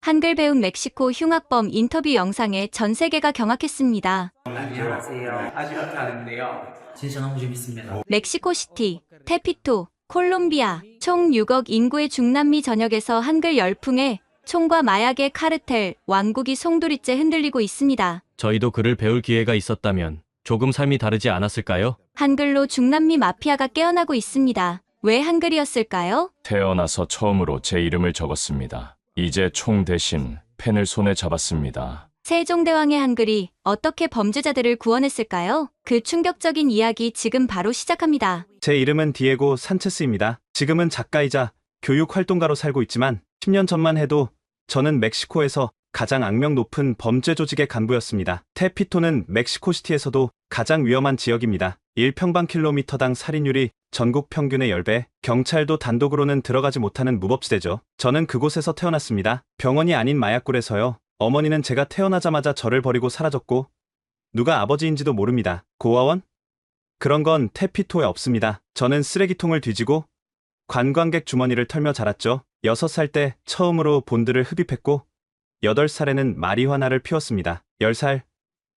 한글 배운 멕시코 흉악범 인터뷰 영상에 전 세계가 경악했습니다. 안녕하세요. 아시아타는데요. 진짜 너무 재밌습니다. 멕시코시티, 테피토, 콜롬비아, 총 6억 인구의 중남미 전역에서 한글 열풍에 총과 마약의 카르텔, 왕국이 송두리째 흔들리고 있습니다. 저희도 글을 배울 기회가 있었다면 조금 삶이 다르지 않았을까요? 한글로 중남미 마피아가 깨어나고 있습니다. 왜 한글이었을까요? 태어나서 처음으로 제 이름을 적었습니다. 이제 총 대신 펜을 손에 잡았습니다. 세종대왕의 한글이 어떻게 범죄자들을 구원했을까요? 그 충격적인 이야기 지금 바로 시작합니다. 제 이름은 디에고 산체스입니다. 지금은 작가이자 교육 활동가로 살고 있지만 10년 전만 해도 저는 멕시코에서 가장 악명 높은 범죄 조직의 간부였습니다. 테피토는 멕시코시티에서도 가장 위험한 지역입니다. 1평방킬로미터당 살인율이 전국 평균의 10배, 경찰도 단독으로는 들어가지 못하는 무법지대죠. 저는 그곳에서 태어났습니다. 병원이 아닌 마약굴에서요. 어머니는 제가 태어나자마자 저를 버리고 사라졌고 누가 아버지인지도 모릅니다. 고아원? 그런 건 테피토에 없습니다. 저는 쓰레기통을 뒤지고 관광객 주머니를 털며 자랐죠. 6살 때 처음으로 본드를 흡입했고 8살에는 마리화나를 피웠습니다. 10살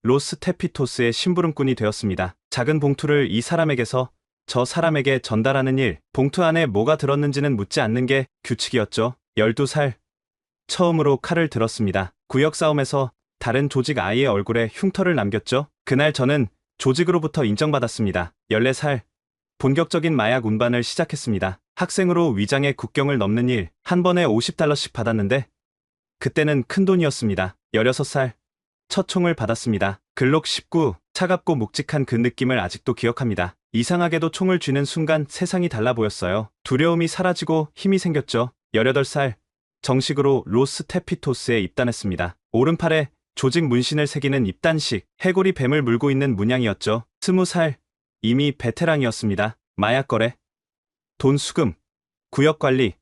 로스 테피토스의 심부름꾼이 되었습니다. 작은 봉투를 이 사람에게서 저 사람에게 전달하는 일, 봉투 안에 뭐가 들었는지는 묻지 않는 게 규칙이었죠. 12살 처음으로 칼을 들었습니다. 구역 싸움에서 다른 조직 아이의 얼굴에 흉터를 남겼죠. 그날 저는 조직으로부터 인정받았습니다. 14살 본격적인 마약 운반을 시작했습니다. 학생으로 위장의 국경을 넘는 일, 한 번에 $50씩 받았는데 그때는 큰돈이었습니다. 16살 첫 총을 받았습니다. 글록 19, 차갑고 묵직한 그 느낌을 아직도 기억합니다. 이상하게도 총을 쥐는 순간 세상이 달라 보였어요. 두려움이 사라지고 힘이 생겼죠. 18살 정식으로 로스 테피토스에 입단했습니다. 오른팔에 조직 문신을 새기는 입단식, 해골이 뱀을 물고 있는 문양이었죠. 20살 이미 베테랑이었습니다. 마약 거래, 돈 수금, 구역 관리,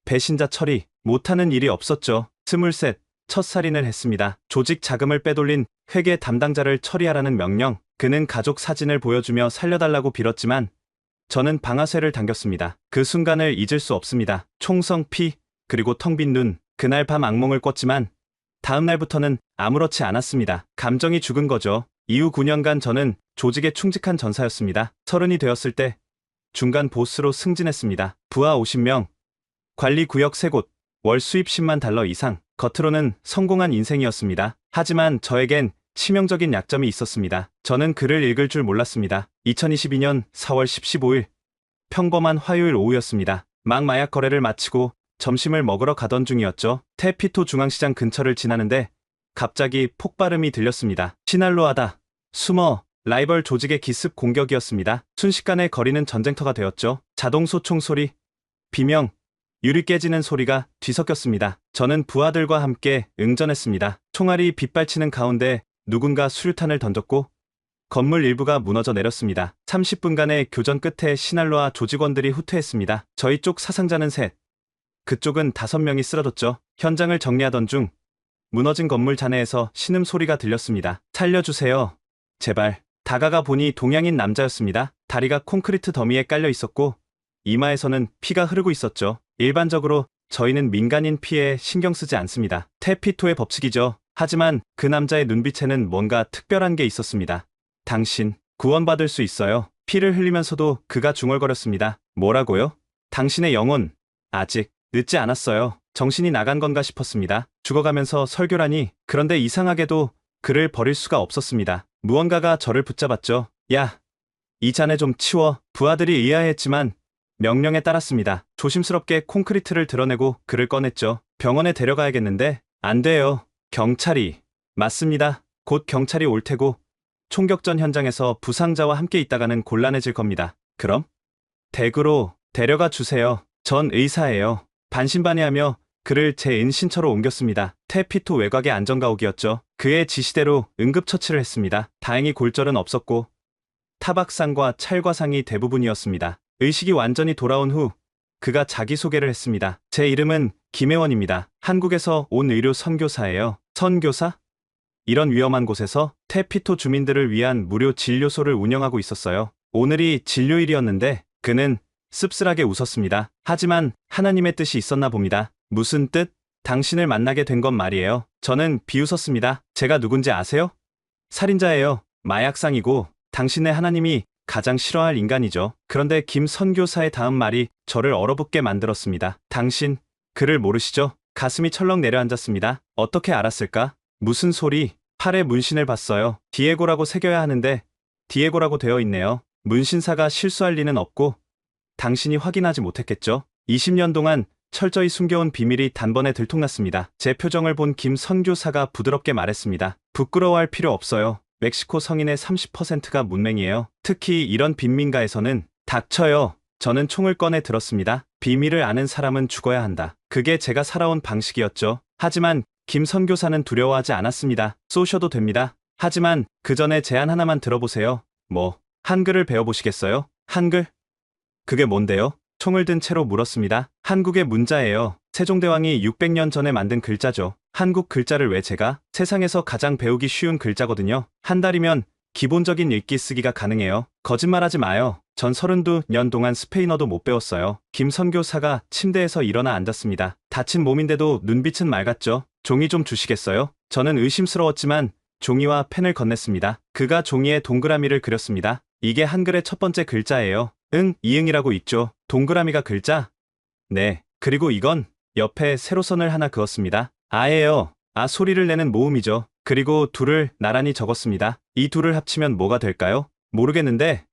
배신자 처리, 못하는 일이 없었죠. 23, 첫 살인을 했습니다. 조직 자금을 빼돌린 회계 담당자를 처리하라는 명령. 그는 가족 사진을 보여주며 살려달라고 빌었지만 저는 방아쇠를 당겼습니다. 그 순간을 잊을 수 없습니다. 총성 피, 그리고 텅 빈 눈. 그날 밤 악몽을 꿨지만 다음 날부터는 아무렇지 않았습니다. 감정이 죽은 거죠. 이후 9년간 저는 조직에 충직한 전사였습니다. 30이 되었을 때 중간 보스로 승진했습니다. 부하 50명, 관리 구역 3곳, 월 수입 $10만 이상. 겉으로는 성공한 인생이었습니다. 하지만 저에겐 치명적인 약점이 있었습니다. 저는 글을 읽을 줄 몰랐습니다. 2022년 4월 15일 평범한 화요일 오후였습니다. 막 마약 거래를 마치고 점심을 먹으러 가던 중이었죠. 테피토 중앙시장 근처를 지나는데 갑자기 폭발음이 들렸습니다. 시날로아다. 숨어. 라이벌 조직의 기습 공격이었습니다. 순식간에 거리는 전쟁터가 되었죠. 자동소 총소리, 비명, 유리 깨지는 소리가 뒤섞였습니다. 저는 부하들과 함께 응전했습니다. 총알이 빗발치는 가운데 누군가 수류탄을 던졌고 건물 일부가 무너져 내렸습니다. 30분간의 교전 끝에 시날로아 조직원들이 후퇴했습니다. 저희 쪽 사상자는 3, 그쪽은 5명이 쓰러졌죠. 현장을 정리하던 중 무너진 건물 잔해에서 신음소리가 들렸습니다. 살려주세요. 제발. 다가가 보니 동양인 남자였습니다. 다리가 콘크리트 더미에 깔려 있었고 이마에서는 피가 흐르고 있었죠. 일반적으로 저희는 민간인 피해에 신경 쓰지 않습니다. 테피토의 법칙이죠. 하지만 그 남자의 눈빛에는 뭔가 특별한 게 있었습니다. 당신 구원받을 수 있어요. 피를 흘리면서도 그가 중얼거렸습니다. 뭐라고요? 당신의 영혼 아직 늦지 않았어요. 정신이 나간 건가 싶었습니다. 죽어가면서 설교라니. 그런데 이상하게도 그를 버릴 수가 없었습니다. 무언가가 저를 붙잡았죠. 야, 이 잔해 좀 치워. 부하들이 의아해했지만 명령에 따랐습니다. 조심스럽게 콘크리트를 드러내고 그를 꺼냈죠. 병원에 데려가야겠는데. 안 돼요. 경찰이. 맞습니다. 곧 경찰이 올 테고 총격전 현장에서 부상자와 함께 있다가는 곤란해질 겁니다. 그럼 댁으로 데려가 주세요. 전 의사예요. 반신반의하며 그를 제 은신처로 옮겼습니다. 테피토 외곽의 안전가옥이었죠. 그의 지시대로 응급처치를 했습니다. 다행히 골절은 없었고 타박상과 찰과상이 대부분이었습니다. 의식이 완전히 돌아온 후 그가 자기소개를 했습니다. 제 이름은 김혜원입니다. 한국에서 온 의료 선교사예요. 선교사? 이런 위험한 곳에서 테피토 주민들을 위한 무료 진료소를 운영하고 있었어요. 오늘이 진료일이었는데 그는 씁쓸하게 웃었습니다. 하지만 하나님의 뜻이 있었나 봅니다. 무슨 뜻? 당신을 만나게 된 건 말이에요. 저는 비웃었습니다. 제가 누군지 아세요? 살인자예요. 마약상이고 당신의 하나님이 가장 싫어할 인간이죠. 그런데 김 선교사의 다음 말이 저를 얼어붙게 만들었습니다. 당신, 그를 모르시죠? 가슴이 철렁 내려앉았습니다. 어떻게 알았을까? 무슨 소리? 팔에 문신을 봤어요. 디에고라고 새겨야 하는데 디에고라고 되어 있네요. 문신사가 실수할 리는 없고 당신이 확인하지 못했겠죠? 20년 동안 철저히 숨겨온 비밀이 단번에 들통났습니다. 제 표정을 본 김 선교사가 부드럽게 말했습니다. 부끄러워할 필요 없어요. 멕시코 성인의 30%가 문맹이에요. 특히 이런 빈민가에서는. 닥쳐요. 저는 총을 꺼내 들었습니다. 비밀을 아는 사람은 죽어야 한다. 그게 제가 살아온 방식이었죠. 하지만 김 선교사는 두려워하지 않았습니다. 쏘셔도 됩니다. 하지만 그 전에 제안 하나만 들어보세요. 한글을 배워보시겠어요? 한글? 그게 뭔데요? 총을 든 채로 물었습니다. 한국의 문자예요. 세종대왕이 600년 전에 만든 글자죠. 한국 글자를 왜 제가? 세상에서 가장 배우기 쉬운 글자거든요. 한 달이면 기본적인 읽기 쓰기가 가능해요. 거짓말하지 마요. 전 32년 동안 스페인어도 못 배웠어요. 김 선교사가 침대에서 일어나 앉았습니다. 다친 몸인데도 눈빛은 맑았죠. 종이 좀 주시겠어요? 저는 의심스러웠지만 종이와 펜을 건넸습니다. 그가 종이에 동그라미를 그렸습니다. 이게 한글의 첫 번째 글자예요. 응, 이응이라고 있죠. 동그라미가 글자? 네. 그리고 이건 옆에 세로선을 하나 그었습니다. 아예요. 아 소리를 내는 모음이죠. 그리고 둘을 나란히 적었습니다. 이 둘을 합치면 뭐가 될까요? 모르겠는데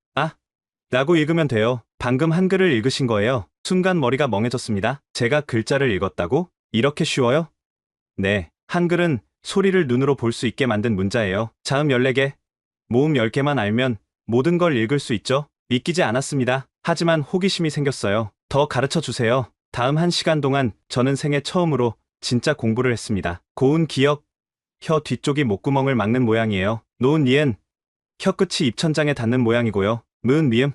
라고 읽으면 돼요. 방금 한글을 읽으신 거예요. 순간 머리가 멍해졌습니다. 제가 글자를 읽었다고? 이렇게 쉬워요? 네. 한글은 소리를 눈으로 볼 수 있게 만든 문자예요. 자음 14개, 모음 10개만 알면 모든 걸 읽을 수 있죠. 믿기지 않았습니다. 하지만 호기심이 생겼어요. 더 가르쳐 주세요. 다음 1시간 동안 저는 생애 처음으로 진짜 공부를 했습니다. 고운 기억, 혀 뒤쪽이 목구멍을 막는 모양이에요. 노은 니은, 혀 끝이 입천장에 닿는 모양이고요. 무은 미음,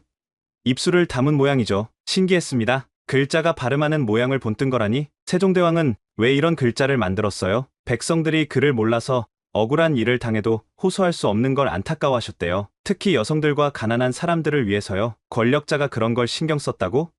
입술을 담은 모양이죠. 신기했습니다. 글자가 발음하는 모양을 본뜬 거라니. 세종대왕은 왜 이런 글자를 만들었어요? 백성들이 글을 몰라서 억울한 일을 당해도 호소할 수 없는 걸 안타까워하셨대요. 특히 여성들과 가난한 사람들을 위해서요. 권력자가 그런 걸 신경 썼다고?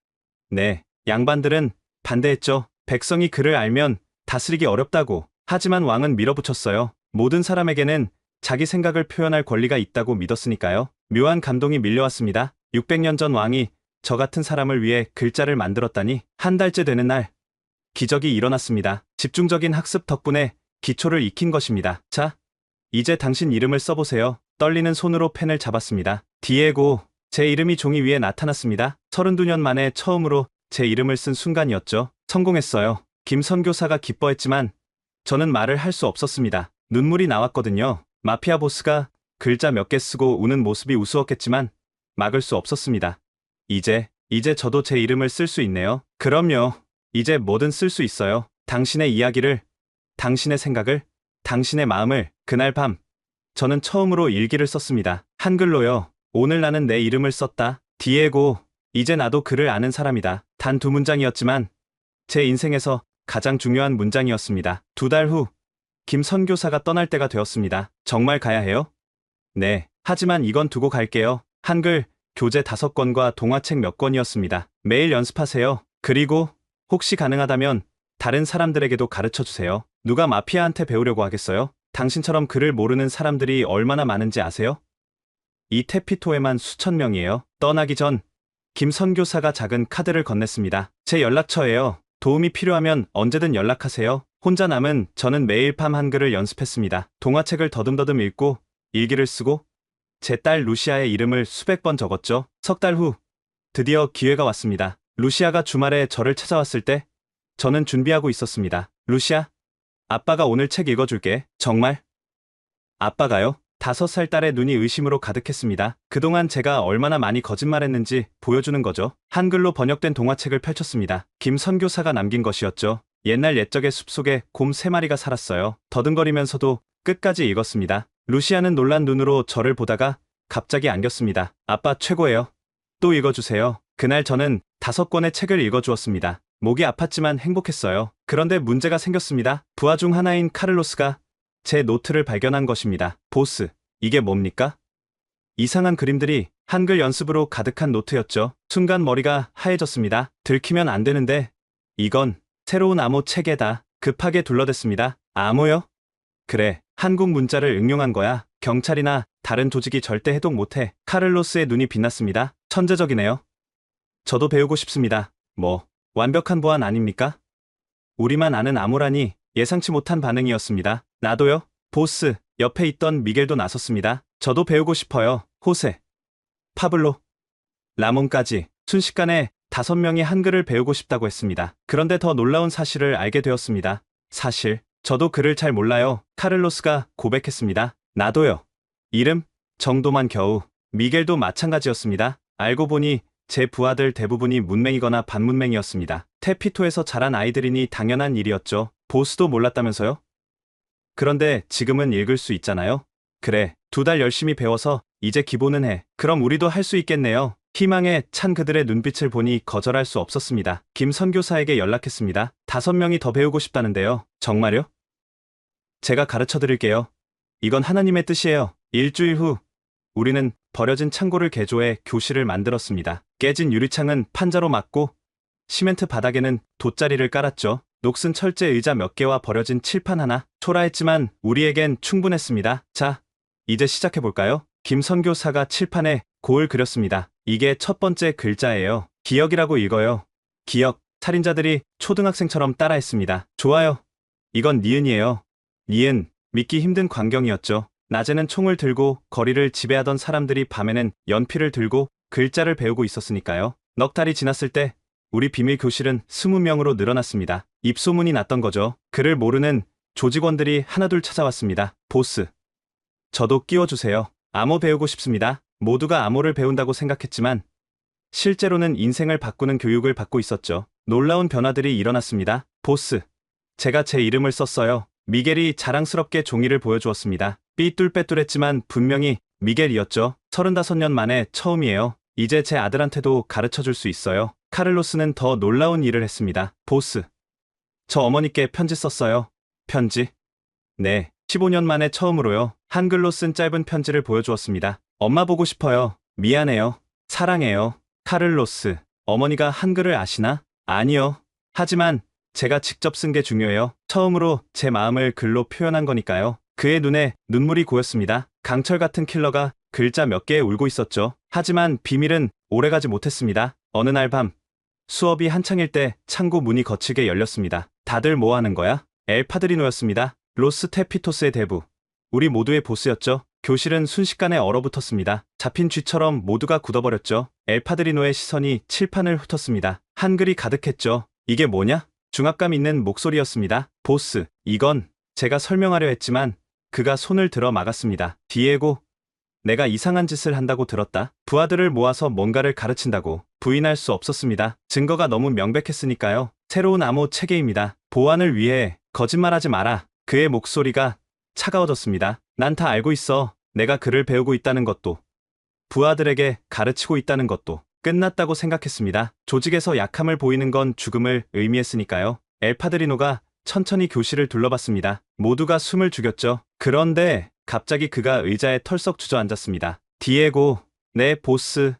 네. 양반들은 반대했죠. 백성이 글을 알면 다스리기 어렵다고. 하지만 왕은 밀어붙였어요. 모든 사람에게는 자기 생각을 표현할 권리가 있다고 믿었으니까요. 묘한 감동이 밀려왔습니다. 600년 전 왕이 저 같은 사람을 위해 글자를 만들었다니. 한 달째 되는 날, 기적이 일어났습니다. 집중적인 학습 덕분에 기초를 익힌 것입니다. 자, 이제 당신 이름을 써보세요. 떨리는 손으로 펜을 잡았습니다. 디에고, 제 이름이 종이 위에 나타났습니다. 32년 만에 처음으로 제 이름을 쓴 순간이었죠. 성공했어요. 김 선교사가 기뻐했지만 저는 말을 할 수 없었습니다. 눈물이 나왔거든요. 마피아 보스가 글자 몇 개 쓰고 우는 모습이 우스웠겠지만 막을 수 없었습니다. 이제 저도 제 이름을 쓸 수 있네요. 그럼요. 이제 뭐든 쓸 수 있어요. 당신의 이야기를, 당신의 생각을, 당신의 마음을. 그날 밤, 저는 처음으로 일기를 썼습니다. 한글로요. 오늘 나는 내 이름을 썼다. 디에고, 이제 나도 글을 아는 사람이다. 단 2문장이었지만 제 인생에서 가장 중요한 문장이었습니다. 2달 후, 김 선교사가 떠날 때가 되었습니다. 정말 가야 해요? 네. 하지만 이건 두고 갈게요. 한글, 교재 5권과 동화책 몇 권이었습니다. 매일 연습하세요. 그리고 혹시 가능하다면 다른 사람들에게도 가르쳐 주세요. 누가 마피아한테 배우려고 하겠어요? 당신처럼 글을 모르는 사람들이 얼마나 많은지 아세요? 이 테피토에만 수천 명이에요. 떠나기 전 김 선교사가 작은 카드를 건넸습니다. 제 연락처예요. 도움이 필요하면 언제든 연락하세요. 혼자 남은 저는 매일 밤 한글을 연습했습니다. 동화책을 더듬더듬 읽고 일기를 쓰고 제 딸 루시아의 이름을 수백 번 적었죠. 석 달 후 드디어 기회가 왔습니다. 루시아가 주말에 저를 찾아왔을 때 저는 준비하고 있었습니다. 루시아, 아빠가 오늘 책 읽어줄게. 정말? 아빠가요? 5살 딸의 눈이 의심으로 가득했습니다. 그동안 제가 얼마나 많이 거짓말했는지 보여주는 거죠. 한글로 번역된 동화책을 펼쳤습니다. 김 선교사가 남긴 것이었죠. 옛날 옛적의 숲속에 곰 3마리가 살았어요. 더듬거리면서도 끝까지 읽었습니다. 루시아는 놀란 눈으로 저를 보다가 갑자기 안겼습니다. 아빠 최고예요. 또 읽어주세요. 그날 저는 5권의 책을 읽어주었습니다. 목이 아팠지만 행복했어요. 그런데 문제가 생겼습니다. 부하 중 하나인 카를로스가 제 노트를 발견한 것입니다. 보스, 이게 뭡니까? 이상한 그림들이 한글 연습으로 가득한 노트였죠. 순간 머리가 하얘졌습니다. 들키면 안 되는데 이건 새로운 암호 체계다. 급하게 둘러댔습니다. 암호요? 그래, 한국 문자를 응용한 거야. 경찰이나 다른 조직이 절대 해독 못해. 카를로스의 눈이 빛났습니다. 천재적이네요. 저도 배우고 싶습니다. 뭐, 완벽한 보안 아닙니까? 우리만 아는 암호라니 예상치 못한 반응이었습니다. 나도요. 보스, 옆에 있던 미겔도 나섰습니다. 저도 배우고 싶어요. 호세, 파블로, 라몬까지 순식간에 5명이 한글을 배우고 싶다고 했습니다. 그런데 더 놀라운 사실을 알게 되었습니다. 사실 저도 글을 잘 몰라요. 카를로스가 고백했습니다. 나도요. 이름 정도만 겨우. 미겔도 마찬가지였습니다. 알고 보니 제 부하들 대부분이 문맹이거나 반문맹이었습니다. 테피토에서 자란 아이들이니 당연한 일이었죠. 보스도 몰랐다면서요? 그런데 지금은 읽을 수 있잖아요. 그래, 2달 열심히 배워서 이제 기본은 해. 그럼 우리도 할 수 있겠네요. 희망에 찬 그들의 눈빛을 보니 거절할 수 없었습니다. 김 선교사에게 연락했습니다. 5명이 더 배우고 싶다는데요. 정말요? 제가 가르쳐 드릴게요. 이건 하나님의 뜻이에요. 일주일 후 우리는 버려진 창고를 개조해 교실을 만들었습니다. 깨진 유리창은 판자로 막고 시멘트 바닥에는 돗자리를 깔았죠. 녹슨 철제 의자 몇 개와 버려진 칠판 하나. 초라했지만 우리에겐 충분했습니다. 자, 이제 시작해볼까요? 김 선교사가 칠판에 고을 그렸습니다. 이게 첫 번째 글자예요. 기억이라고 읽어요. 기억. 살인자들이 초등학생처럼 따라했습니다. 좋아요. 이건 니은이에요. 니은. 믿기 힘든 광경이었죠. 낮에는 총을 들고 거리를 지배하던 사람들이 밤에는 연필을 들고 글자를 배우고 있었으니까요. 넉 달이 지났을 때 우리 비밀 교실은 20명으로 늘어났습니다. 입소문이 났던 거죠. 글을 모르는 조직원들이 하나둘 찾아왔습니다. 보스, 저도 끼워주세요. 암호 배우고 싶습니다. 모두가 암호를 배운다고 생각했지만 실제로는 인생을 바꾸는 교육을 받고 있었죠. 놀라운 변화들이 일어났습니다. 보스, 제가 제 이름을 썼어요. 미겔이 자랑스럽게 종이를 보여주었습니다. 삐뚤빼뚤했지만 분명히 미겔이었죠. 35년 만에 처음이에요. 이제 제 아들한테도 가르쳐줄 수 있어요. 카를로스는 더 놀라운 일을 했습니다. 보스, 저 어머니께 편지 썼어요. 편지? 네, 15년 만에 처음으로요. 한글로 쓴 짧은 편지를 보여주었습니다. 엄마 보고 싶어요. 미안해요. 사랑해요. 카를로스, 어머니가 한글을 아시나? 아니요. 하지만 제가 직접 쓴 게 중요해요. 처음으로 제 마음을 글로 표현한 거니까요. 그의 눈에 눈물이 고였습니다. 강철 같은 킬러가 글자 몇 개에 울고 있었죠. 하지만 비밀은 오래가지 못했습니다. 어느 날 밤, 수업이 한창일 때 창고 문이 거칠게 열렸습니다. 다들 뭐 하는 거야? 엘파드리노였습니다. 로스 테피토스의 대부. 우리 모두의 보스였죠. 교실은 순식간에 얼어붙었습니다. 잡힌 쥐처럼 모두가 굳어버렸죠. 엘파드리노의 시선이 칠판을 훑었습니다. 한글이 가득했죠. 이게 뭐냐? 중압감 있는 목소리였습니다. 보스, 이건 제가 설명하려 했지만 그가 손을 들어 막았습니다. 디에고, 내가 이상한 짓을 한다고 들었다. 부하들을 모아서 뭔가를 가르친다고. 부인할 수 없었습니다. 증거가 너무 명백했으니까요. 새로운 암호 체계입니다. 보안을 위해 거짓말하지 마라. 그의 목소리가 차가워졌습니다. 난 다 알고 있어. 내가 글을 배우고 있다는 것도, 부하들에게 가르치고 있다는 것도. 끝났다고 생각했습니다. 조직에서 약함을 보이는 건 죽음을 의미했으니까요. 엘파드리노가 천천히 교실을 둘러봤습니다. 모두가 숨을 죽였죠. 그런데 갑자기 그가 의자에 털썩 주저앉았습니다. 디에고, 네 보스.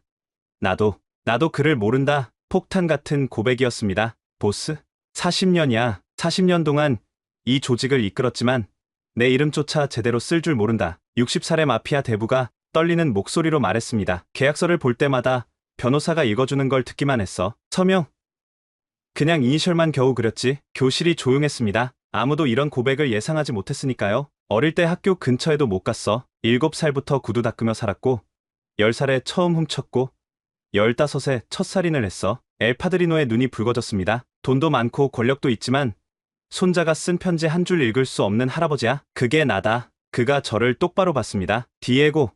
나도 글을 모른다. 폭탄 같은 고백이었습니다. 보스? 40년이야. 40년 동안 이 조직을 이끌었지만 내 이름조차 제대로 쓸 줄 모른다. 60살의 마피아 대부가 떨리는 목소리로 말했습니다. 계약서를 볼 때마다 변호사가 읽어주는 걸 듣기만 했어. 서명. 그냥 이니셜만 겨우 그렸지. 교실이 조용했습니다. 아무도 이런 고백을 예상하지 못했으니까요. 어릴 때 학교 근처에도 못 갔어. 7살부터 구두 닦으며 살았고 10살에 처음 훔쳤고 15에 첫 살인을 했어. 엘파드리노의 눈이 붉어졌습니다. 돈도 많고 권력도 있지만 손자가 쓴 편지 한 줄 읽을 수 없는 할아버지야. 그게 나다. 그가 저를 똑바로 봤습니다. 디에고,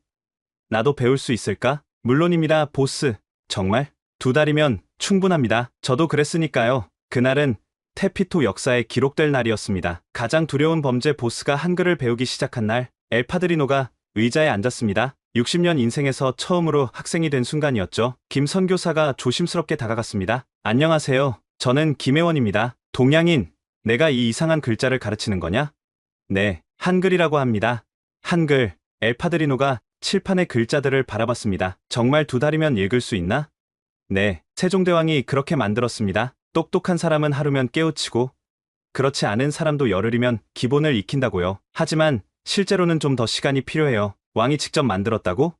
나도 배울 수 있을까? 물론입니다, 보스. 정말? 2달이면 충분합니다. 저도 그랬으니까요. 그날은 테피토 역사에 기록될 날이었습니다. 가장 두려운 범죄 보스가 한글을 배우기 시작한 날, 엘파드리노가 의자에 앉았습니다. 60년 인생에서 처음으로 학생이 된 순간이었죠. 김 선교사가 조심스럽게 다가갔습니다. 안녕하세요. 저는 김혜원입니다. 동양인, 내가 이 이상한 글자를 가르치는 거냐? 네, 한글이라고 합니다. 한글. 엘파드리노가 칠판의 글자들을 바라봤습니다. 정말 2달이면 읽을 수 있나? 네, 세종대왕이 그렇게 만들었습니다. 똑똑한 사람은 하루면 깨우치고 그렇지 않은 사람도 열흘이면 기본을 익힌다고요. 하지만 실제로는 좀 더 시간이 필요해요. 왕이 직접 만들었다고?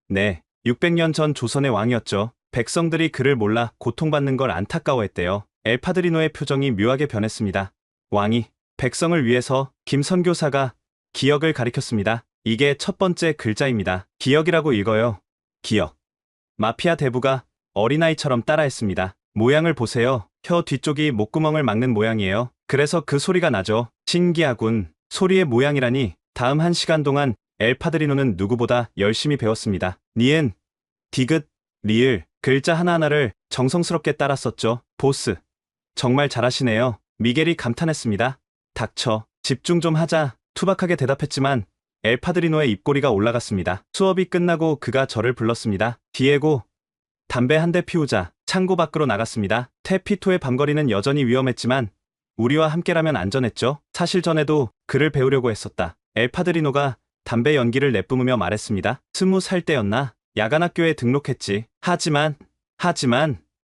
네, 600년 전 조선의 왕이었죠. 백성들이 그를 몰라 고통받는 걸 안타까워했대요. 엘파드리노의 표정이 묘하게 변했습니다. 왕이 백성을 위해서 김선교사가 기억을 가리켰습니다. 이게 첫 번째 글자입니다. 기억이라고 읽어요. 기억. 마피아 대부가 어린아이처럼 따라했습니다. 모양을 보세요. 혀 뒤쪽이 목구멍을 막는 모양이에요. 그래서 그 소리가 나죠. 신기하군. 소리의 모양이라니. 다음 1시간 동안 엘파드리노는 누구보다 열심히 배웠습니다. 니은, 디귿, 리을, 글자 하나하나를 정성스럽게 따랐었죠. 보스. 정말 잘하시네요. 미겔이 감탄했습니다. 닥쳐. 집중 좀 하자. 투박하게 대답했지만 엘파드리노의 입꼬리가 올라갔습니다. 수업이 끝나고 그가 저를 불렀습니다. 디에고, 담배 한 대 피우자. 창고 밖으로 나갔습니다. 테피토의 밤거리는 여전히 위험했지만 우리와 함께라면 안전했죠. 사실 전에도 그를 배우려고 했었다. 엘파드리노가 담배 연기를 내뿜으며 말했습니다. 20살 때였나? 야간학교에 등록했지. 하지만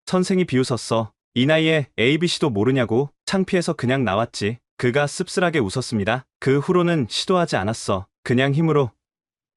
선생이 비웃었어. 이 나이에 ABC도 모르냐고. 창피해서 그냥 나왔지. 그가 씁쓸하게 웃었습니다. 그 후로는 시도하지 않았어. 그냥 힘으로,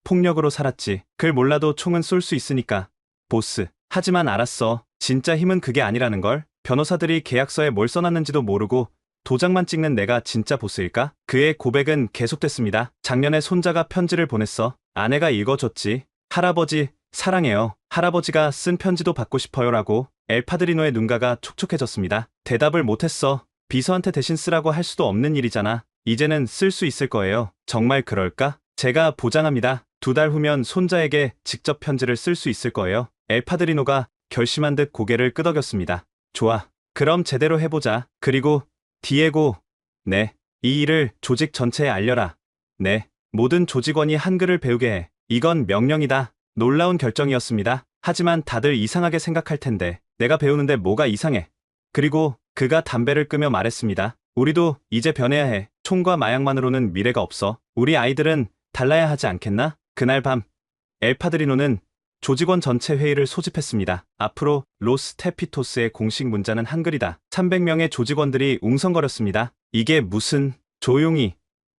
폭력으로 살았지. 글 몰라도 총은 쏠 수 있으니까. 보스. 하지만 알았어. 진짜 힘은 그게 아니라는 걸. 변호사들이 계약서에 뭘 써놨는지도 모르고 도장만 찍는 내가 진짜 보스일까? 그의 고백은 계속됐습니다. 작년에 손자가 편지를 보냈어. 아내가 읽어줬지. 할아버지, 사랑해요. 할아버지가 쓴 편지도 받고 싶어요라고. 엘파드리노의 눈가가 촉촉해졌습니다. 대답을 못했어. 비서한테 대신 쓰라고 할 수도 없는 일이잖아. 이제는 쓸 수 있을 거예요. 정말 그럴까? 제가 보장합니다. 2달 후면 손자에게 직접 편지를 쓸 수 있을 거예요. 엘파드리노가 결심한 듯 고개를 끄덕였습니다. 좋아. 그럼 제대로 해보자. 그리고 디에고. 네. 이 일을 조직 전체에 알려라. 네. 모든 조직원이 한글을 배우게 해. 이건 명령이다. 놀라운 결정이었습니다. 하지만 다들 이상하게 생각할 텐데 내가 배우는데 뭐가 이상해. 그리고 그가 담배를 끄며 말했습니다. 우리도 이제 변해야 해. 총과 마약만으로는 미래가 없어. 우리 아이들은 달라야 하지 않겠나? 그날 밤 엘파드리노는 조직원 전체 회의를 소집했습니다. 앞으로 로스 테피토스의 공식 문자는 한글이다. 300명의 조직원들이 웅성거렸습니다. 이게 무슨... 조용히.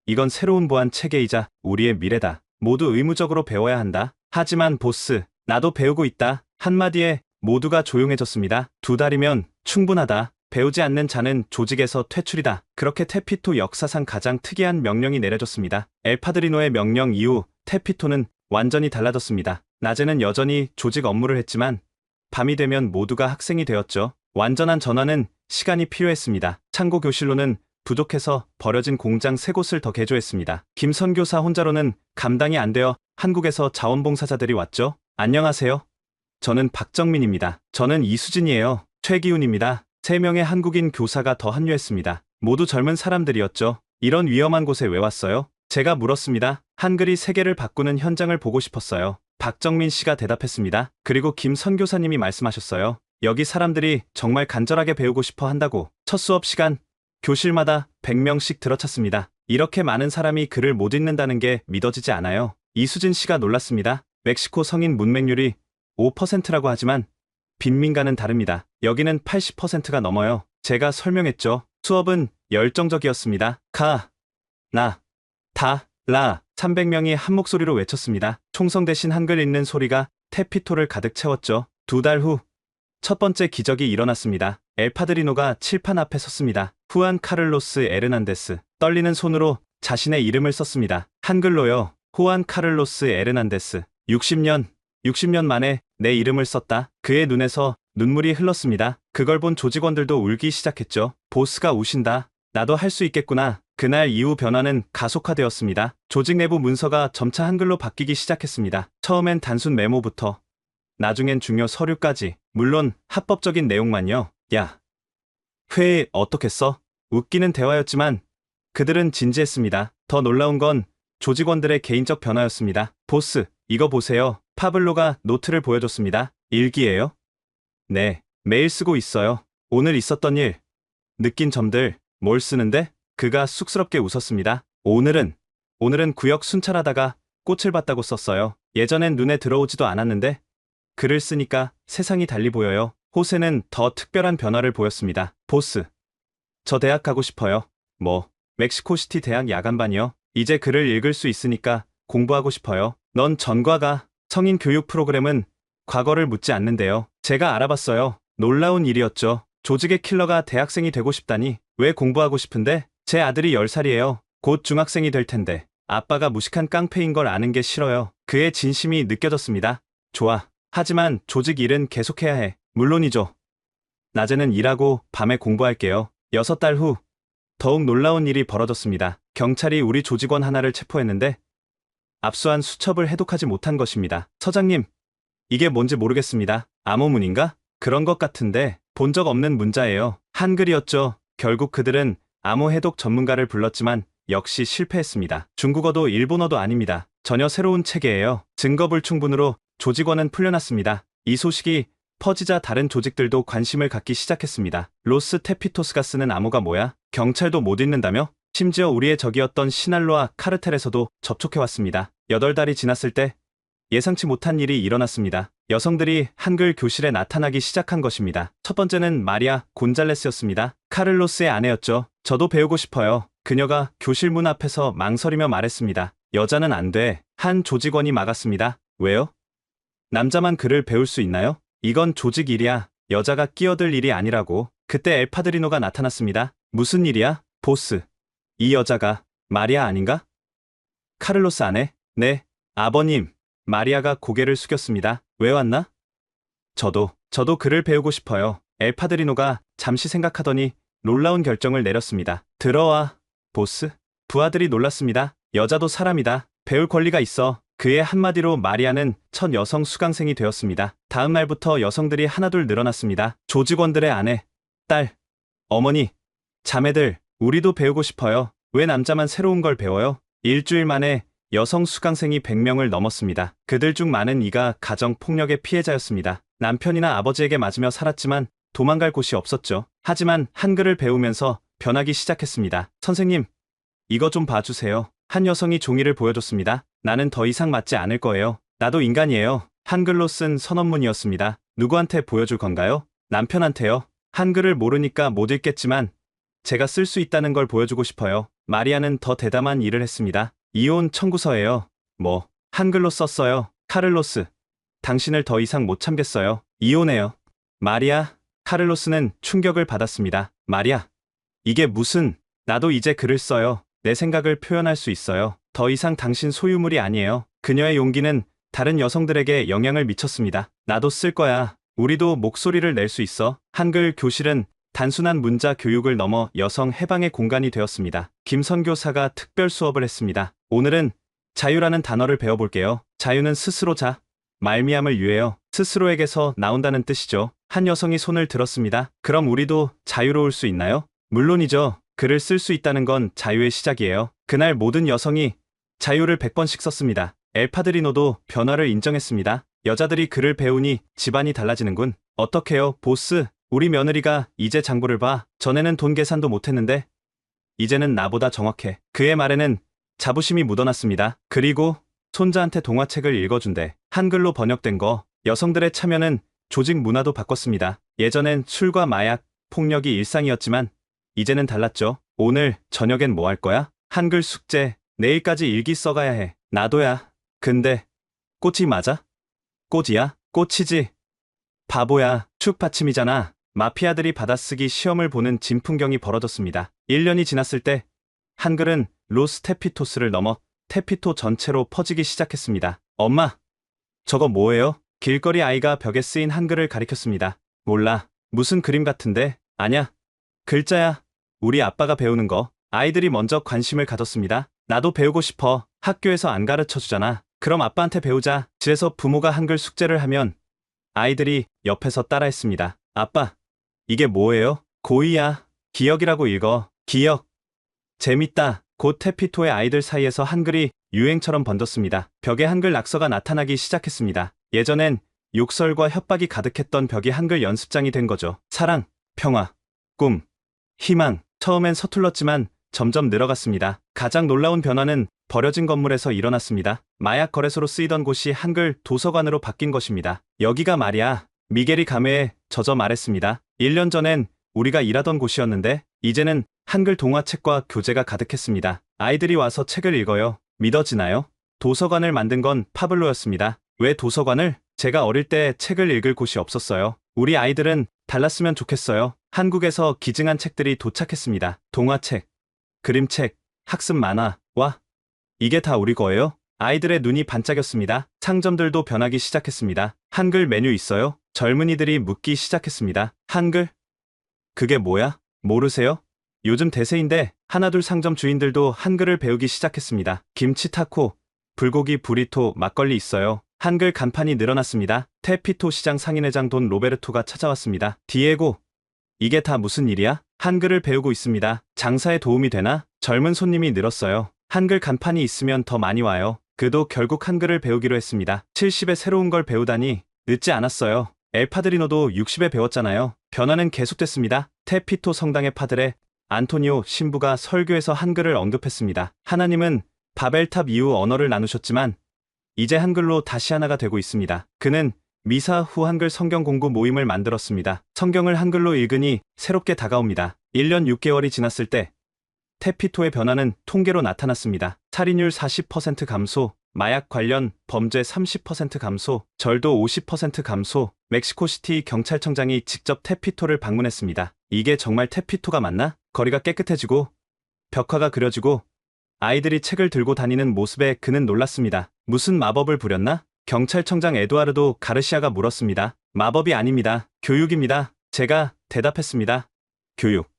이건 새로운 보안 체계이자 우리의 미래다. 모두 의무적으로 배워야 한다. 하지만 보스, 나도 배우고 있다. 한마디에 모두가 조용해졌습니다. 2달이면 충분하다. 배우지 않는 자는 조직에서 퇴출이다. 그렇게 테피토 역사상 가장 특이한 명령이 내려졌습니다. 엘파드리노의 명령 이후 테피토는 완전히 달라졌습니다. 낮에는 여전히 조직 업무를 했지만 밤이 되면 모두가 학생이 되었죠. 완전한 전환은 시간이 필요했습니다. 창고 교실로는 부족해서 버려진 공장 3곳을 더 개조했습니다. 김선교사 혼자로는 감당이 안 되어 한국에서 자원봉사자들이 왔죠. 안녕하세요. 저는 박정민입니다. 저는 이수진이에요. 최기훈입니다. 3명의 한국인 교사가 더 합류했습니다. 모두 젊은 사람들이었죠. 이런 위험한 곳에 왜 왔어요? 제가 물었습니다. 한글이 세계를 바꾸는 현장을 보고 싶었어요. 박정민 씨가 대답했습니다. 그리고 김 선교사님이 말씀하셨어요. 여기 사람들이 정말 간절하게 배우고 싶어 한다고. 첫 수업 시간 교실마다 100명씩 들어찼습니다. 이렇게 많은 사람이 글을 못 읽는다는 게 믿어지지 않아요. 이수진 씨가 놀랐습니다. 멕시코 성인 문맹률이 5%라고 하지만 빈민가는 다릅니다. 여기는 80%가 넘어요. 제가 설명했죠. 수업은 열정적이었습니다. 가, 나, 다, 라. 300명이 한 목소리로 외쳤습니다. 총성 대신 한글 읽는 소리가 테피토를 가득 채웠죠. 2달 후 첫 번째 기적이 일어났습니다. 엘파드리노가 칠판 앞에 섰습니다. 후안 카를로스 에르난데스. 떨리는 손으로 자신의 이름을 썼습니다. 한글로요. 후안 카를로스 에르난데스. 60년 만에 내 이름을 썼다. 그의 눈에서 눈물이 흘렀습니다. 그걸 본 조직원들도 울기 시작했죠. 보스가 우신다. 나도 할 수 있겠구나. 그날 이후 변화는 가속화되었습니다. 조직 내부 문서가 점차 한글로 바뀌기 시작했습니다. 처음엔 단순 메모부터 나중엔 중요 서류까지. 물론 합법적인 내용만요. 야, 회의 어떻게 써? 웃기는 대화였지만 그들은 진지했습니다. 더 놀라운 건 조직원들의 개인적 변화였습니다. 보스, 이거 보세요. 파블로가 노트를 보여줬습니다. 일기예요? 네, 매일 쓰고 있어요. 오늘 있었던 일, 느낀 점들, 뭘 쓰는데? 그가 쑥스럽게 웃었습니다. 오늘은 구역 순찰하다가 꽃을 봤다고 썼어요. 예전엔 눈에 들어오지도 않았는데 글을 쓰니까 세상이 달리 보여요. 호세는 더 특별한 변화를 보였습니다. 보스, 저 대학 가고 싶어요. 멕시코시티 대학 야간반이요. 이제 글을 읽을 수 있으니까 공부하고 싶어요. 넌 전과가 성인 교육 프로그램은 과거를 묻지 않는데요. 제가 알아봤어요. 놀라운 일이었죠. 조직의 킬러가 대학생이 되고 싶다니. 왜 공부하고 싶은데? 제 아들이 10살이에요. 곧 중학생이 될 텐데. 아빠가 무식한 깡패인 걸 아는 게 싫어요. 그의 진심이 느껴졌습니다. 좋아. 하지만 조직 일은 계속해야 해. 물론이죠. 낮에는 일하고 밤에 공부할게요. 6달 후 더욱 놀라운 일이 벌어졌습니다. 경찰이 우리 조직원 하나를 체포했는데 압수한 수첩을 해독하지 못한 것입니다. 서장님, 이게 뭔지 모르겠습니다. 암호문인가? 그런 것 같은데 본 적 없는 문자예요. 한글이었죠. 결국 그들은 암호 해독 전문가를 불렀지만 역시 실패했습니다. 중국어도 일본어도 아닙니다. 전혀 새로운 체계예요. 증거불충분으로 조직원은 풀려났습니다. 이 소식이 퍼지자 다른 조직들도 관심을 갖기 시작했습니다. 로스 테피토스가 쓰는 암호가 뭐야? 경찰도 못 읽는다며? 심지어 우리의 적이었던 시날로와 카르텔에서도 접촉해왔습니다. 8달이 지났을 때 예상치 못한 일이 일어났습니다. 여성들이 한글 교실에 나타나기 시작한 것입니다. 첫 번째는 마리아 곤잘레스였습니다. 카를로스의 아내였죠. 저도 배우고 싶어요. 그녀가 교실 문 앞에서 망설이며 말했습니다. 여자는 안 돼. 한 조직원이 막았습니다. 왜요? 남자만 글을 배울 수 있나요? 이건 조직 일이야. 여자가 끼어들 일이 아니라고. 그때 엘파드리노가 나타났습니다. 무슨 일이야? 보스. 이 여자가 마리아 아닌가? 카를로스 아내? 네. 아버님. 마리아가 고개를 숙였습니다. 왜 왔나? 저도 글을 배우고 싶어요. 엘파드리노가 잠시 생각하더니 놀라운 결정을 내렸습니다. 들어와, 보스. 부하들이 놀랐습니다. 여자도 사람이다. 배울 권리가 있어. 그의 한마디로 마리아는 첫 여성 수강생이 되었습니다. 다음 날부터 여성들이 하나둘 늘어났습니다. 조직원들의 아내, 딸, 어머니, 자매들, 우리도 배우고 싶어요. 왜 남자만 새로운 걸 배워요? 일주일 만에 여성 수강생이 100명을 넘었습니다. 그들 중 많은 이가 가정폭력의 피해자였습니다. 남편이나 아버지에게 맞으며 살았지만 도망갈 곳이 없었죠. 하지만 한글을 배우면서 변하기 시작했습니다. 선생님, 이거 좀 봐주세요. 한 여성이 종이를 보여줬습니다. 나는 더 이상 맞지 않을 거예요. 나도 인간이에요. 한글로 쓴 선언문이었습니다. 누구한테 보여줄 건가요? 남편한테요. 한글을 모르니까 못 읽겠지만 제가 쓸 수 있다는 걸 보여주고 싶어요. 마리아는 더 대담한 일을 했습니다. 이혼 청구서예요. 한글로 썼어요. 카를로스, 당신을 더 이상 못 참겠어요. 이혼해요. 마리아, 카를로스는 충격을 받았습니다. 마리아, 이게 무슨... 나도 이제 글을 써요. 내 생각을 표현할 수 있어요. 더 이상 당신 소유물이 아니에요. 그녀의 용기는 다른 여성들에게 영향을 미쳤습니다. 나도 쓸 거야. 우리도 목소리를 낼 수 있어. 한글 교실은 단순한 문자 교육을 넘어 여성 해방의 공간이 되었습니다. 김 선교사가 특별 수업을 했습니다. 오늘은 자유라는 단어를 배워볼게요. 자유는 스스로 말미암을 유해요. 스스로에게서 나온다는 뜻이죠. 한 여성이 손을 들었습니다. 그럼 우리도 자유로울 수 있나요? 물론이죠. 글을 쓸 수 있다는 건 자유의 시작이에요. 그날 모든 여성이 자유를 100번씩 썼습니다. 엘파드리노도 변화를 인정했습니다. 여자들이 글을 배우니 집안이 달라지는군. 어떡해요, 보스? 우리 며느리가 이제 장부를 봐. 전에는 돈 계산도 못했는데 이제는 나보다 정확해. 그의 말에는 자부심이 묻어났습니다. 그리고 손자한테 동화책을 읽어준대. 한글로 번역된 거. 여성들의 참여는 조직 문화도 바꿨습니다. 예전엔 술과 마약, 폭력이 일상이었지만 이제는 달랐죠. 오늘 저녁엔 뭐 할 거야? 한글 숙제. 내일까지 일기 써가야 해. 나도야. 근데 꽃이 맞아? 꽃이야? 꽃이지. 바보야. 축 받침이잖아. 마피아들이 받아쓰기 시험을 보는 진풍경이 벌어졌습니다. 1년이 지났을 때 한글은 로스 테피토스를 넘어 테피토 전체로 퍼지기 시작했습니다. 엄마, 저거 뭐예요? 길거리 아이가 벽에 쓰인 한글을 가리켰습니다. 몰라. 무슨 그림 같은데? 아냐. 글자야. 우리 아빠가 배우는 거. 아이들이 먼저 관심을 가졌습니다. 나도 배우고 싶어. 학교에서 안 가르쳐주잖아. 그럼 아빠한테 배우자. 집에서 부모가 한글 숙제를 하면 아이들이 옆에서 따라했습니다. 아빠, 이게 뭐예요? 고이야. 기억이라고 읽어. 기억. 재밌다. 곧 테피토의 아이들 사이에서 한글이 유행처럼 번졌습니다. 벽에 한글 낙서가 나타나기 시작했습니다. 예전엔 욕설과 협박이 가득했던 벽이 한글 연습장이 된 거죠. 사랑, 평화, 꿈, 희망. 처음엔 서툴렀지만 점점 늘어갔습니다. 가장 놀라운 변화는 버려진 건물에서 일어났습니다. 마약 거래소로 쓰이던 곳이 한글 도서관으로 바뀐 것입니다. 여기가 말이야. 미겔이 감회에 젖어 말했습니다. 1년 전엔 우리가 일하던 곳이었는데 이제는 한글 동화책과 교재가 가득했습니다. 아이들이 와서 책을 읽어요. 믿어지나요? 도서관을 만든 건 파블로였습니다. 왜 도서관을? 제가 어릴 때 책을 읽을 곳이 없었어요. 우리 아이들은 달랐으면 좋겠어요. 한국에서 기증한 책들이 도착했습니다. 동화책, 그림책, 학습 만화. 와, 이게 다 우리 거예요? 아이들의 눈이 반짝였습니다. 상점들도 변하기 시작했습니다. 한글 메뉴 있어요? 젊은이들이 묻기 시작했습니다. 한글? 그게 뭐야? 모르세요? 요즘 대세인데 하나둘 상점 주인들도 한글을 배우기 시작했습니다. 김치 타코, 불고기 브리토, 막걸리 있어요. 한글 간판이 늘어났습니다. 테피토 시장 상인회장 돈 로베르토가 찾아왔습니다. 디에고, 이게 다 무슨 일이야? 한글을 배우고 있습니다. 장사에 도움이 되나? 젊은 손님이 늘었어요. 한글 간판이 있으면 더 많이 와요. 그도 결국 한글을 배우기로 했습니다. 70에 새로운 걸 배우다니 늦지 않았어요. 엘파드리노도 60에 배웠잖아요. 변화는 계속됐습니다. 테피토 성당의 파드레 안토니오 신부가 설교에서 한글을 언급했습니다. 하나님은 바벨탑 이후 언어를 나누셨지만 이제 한글로 다시 하나가 되고 있습니다. 그는 미사 후 한글 성경 공부 모임을 만들었습니다. 성경을 한글로 읽으니 새롭게 다가옵니다. 1년 6개월이 지났을 때 테피토의 변화는 통계로 나타났습니다. 살인율 40% 감소, 마약 관련 범죄 30% 감소, 절도 50% 감소. 멕시코시티 경찰청장이 직접 테피토를 방문했습니다. 이게 정말 테피토가 맞나? 거리가 깨끗해지고 벽화가 그려지고 아이들이 책을 들고 다니는 모습에 그는 놀랐습니다. 무슨 마법을 부렸나? 경찰청장 에두아르도 가르시아가 물었습니다. 마법이 아닙니다. 교육입니다. 제가 대답했습니다. 교육.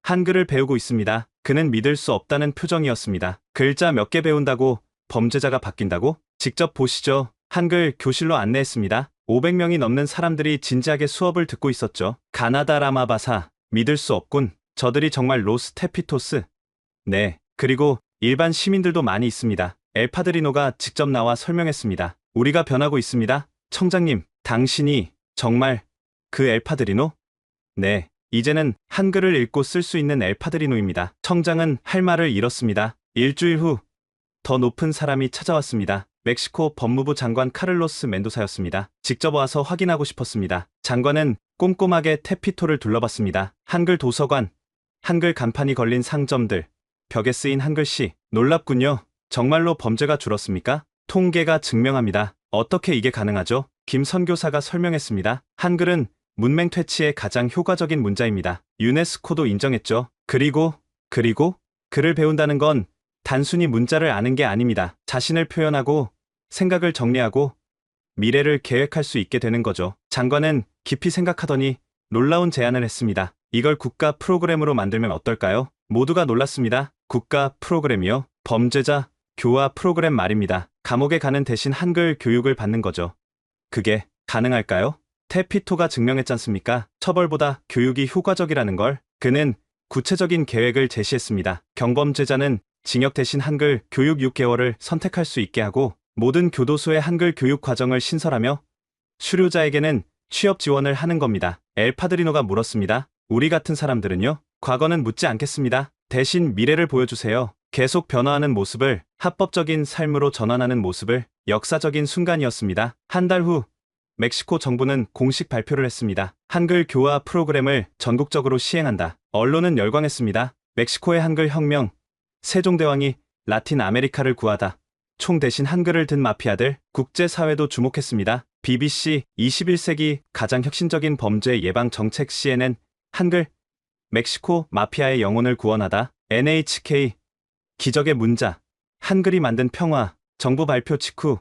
한글을 배우고 있습니다. 그는 믿을 수 없다는 표정이었습니다. 글자 몇 개 배운다고 범죄자가 바뀐다고? 직접 보시죠. 한글 교실로 안내했습니다. 500명이 넘는 사람들이 진지하게 수업을 듣고 있었죠. 가나다 라마바사. 믿을 수 없군. 저들이 정말 로스 테피토스. 네. 그리고 일반 시민들도 많이 있습니다. 엘파드리노가 직접 나와 설명했습니다. 우리가 변하고 있습니다. 청장님, 당신이 정말 그 엘파드리노? 네. 이제는 한글을 읽고 쓸 수 있는 엘파드리노입니다. 청장은 할 말을 잃었습니다. 일주일 후 더 높은 사람이 찾아왔습니다. 멕시코 법무부 장관 카를로스 멘도사였습니다. 직접 와서 확인하고 싶었습니다. 장관은 꼼꼼하게 테피토를 둘러봤습니다. 한글 도서관, 한글 간판이 걸린 상점들, 벽에 쓰인 한글씨. 놀랍군요. 정말로 범죄가 줄었습니까? 통계가 증명합니다. 어떻게 이게 가능하죠? 김 선교사가 설명했습니다. 한글은 문맹 퇴치에 가장 효과적인 문자입니다. 유네스코도 인정했죠. 그리고 글을 배운다는 건 단순히 문자를 아는 게 아닙니다. 자신을 표현하고 생각을 정리하고 미래를 계획할 수 있게 되는 거죠. 장관은 깊이 생각하더니 놀라운 제안을 했습니다. 이걸 국가 프로그램으로 만들면 어떨까요? 모두가 놀랐습니다. 국가 프로그램이요? 범죄자 교화 프로그램 말입니다. 감옥에 가는 대신 한글 교육을 받는 거죠. 그게 가능할까요? 테피토가 증명했잖습니까? 처벌보다 교육이 효과적이라는 걸. 그는 구체적인 계획을 제시했습니다. 경범죄자는 징역 대신 한글 교육 6개월을 선택할 수 있게 하고 모든 교도소의 한글 교육 과정을 신설하며 수료자에게는 취업 지원을 하는 겁니다. 엘파드리노가 물었습니다. 우리 같은 사람들은요? 과거는 묻지 않겠습니다. 대신 미래를 보여주세요. 계속 변화하는 모습을, 합법적인 삶으로 전환하는 모습을. 역사적인 순간이었습니다. 한 달 후 멕시코 정부는 공식 발표를 했습니다. 한글 교화 프로그램을 전국적으로 시행한다. 언론은 열광했습니다. 멕시코의 한글 혁명, 세종대왕이 라틴 아메리카를 구하다. 총 대신 한글을 든 마피아들. 국제사회도 주목했습니다. BBC 21세기 가장 혁신적인 범죄 예방 정책 CNN 한글 멕시코 마피아의 영혼을 구원하다. NHK 기적의 문자 한글이 만든 평화. 정부 발표 직후